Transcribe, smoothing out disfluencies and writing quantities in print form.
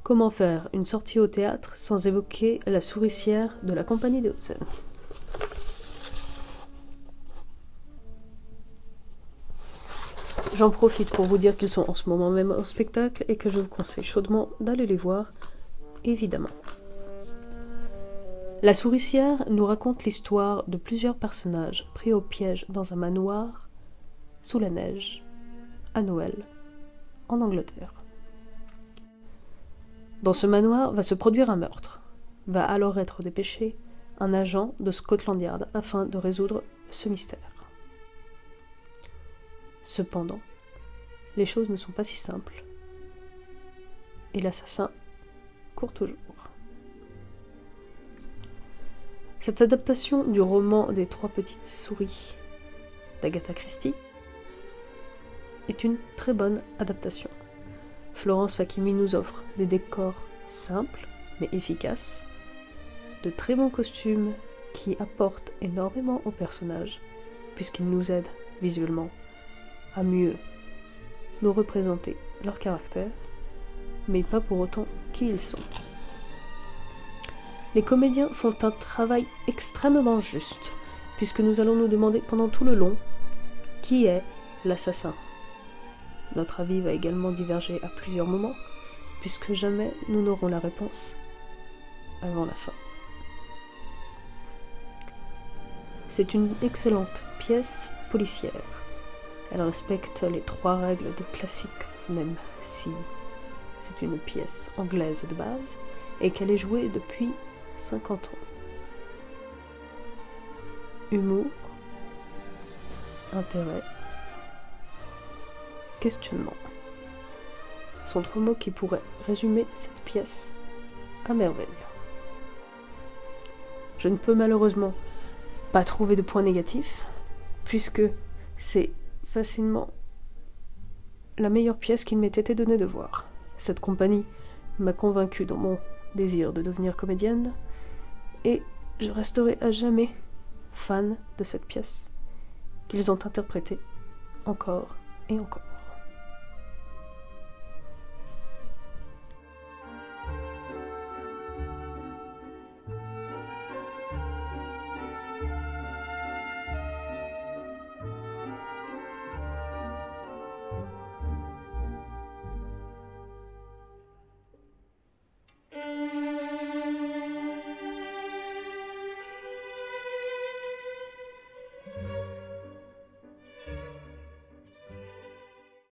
Comment faire une sortie au théâtre sans évoquer la souricière de la Compagnie des Hauts-de-Seine? J'en profite pour vous dire qu'ils sont en ce moment même au spectacle et que je vous conseille chaudement d'aller les voir, évidemment. La souricière nous raconte l'histoire de plusieurs personnages pris au piège dans un manoir, sous la neige, à Noël, en Angleterre. Dans ce manoir va se produire un meurtre. Va alors être dépêché un agent de Scotland Yard afin de résoudre ce mystère. Cependant, les choses ne sont pas si simples. Et l'assassin court toujours. Cette adaptation du roman des 3 petites souris d'Agatha Christie est une très bonne adaptation. Florence Faquimi nous offre des décors simples mais efficaces, de très bons costumes qui apportent énormément aux personnages puisqu'ils nous aident visuellement à mieux nous représenter leur caractère, mais pas pour autant qui ils sont. Les comédiens font un travail extrêmement juste, puisque nous allons nous demander pendant tout le long qui est l'assassin. Notre avis va également diverger à plusieurs moments, puisque jamais nous n'aurons la réponse avant la fin. C'est une excellente pièce policière. Elle respecte les 3 règles de classique, même si c'est une pièce anglaise de base, et qu'elle est jouée depuis 50 ans. Humour, intérêt, questionnement sont 3 mots qui pourraient résumer cette pièce à merveille. Je ne peux malheureusement pas trouver de points négatifs, puisque c'est facilement la meilleure pièce qu'il m'ait été donné de voir. Cette compagnie m'a convaincue dans mon désir de devenir comédienne, et je resterai à jamais fan de cette pièce qu'ils ont interprétée encore et encore.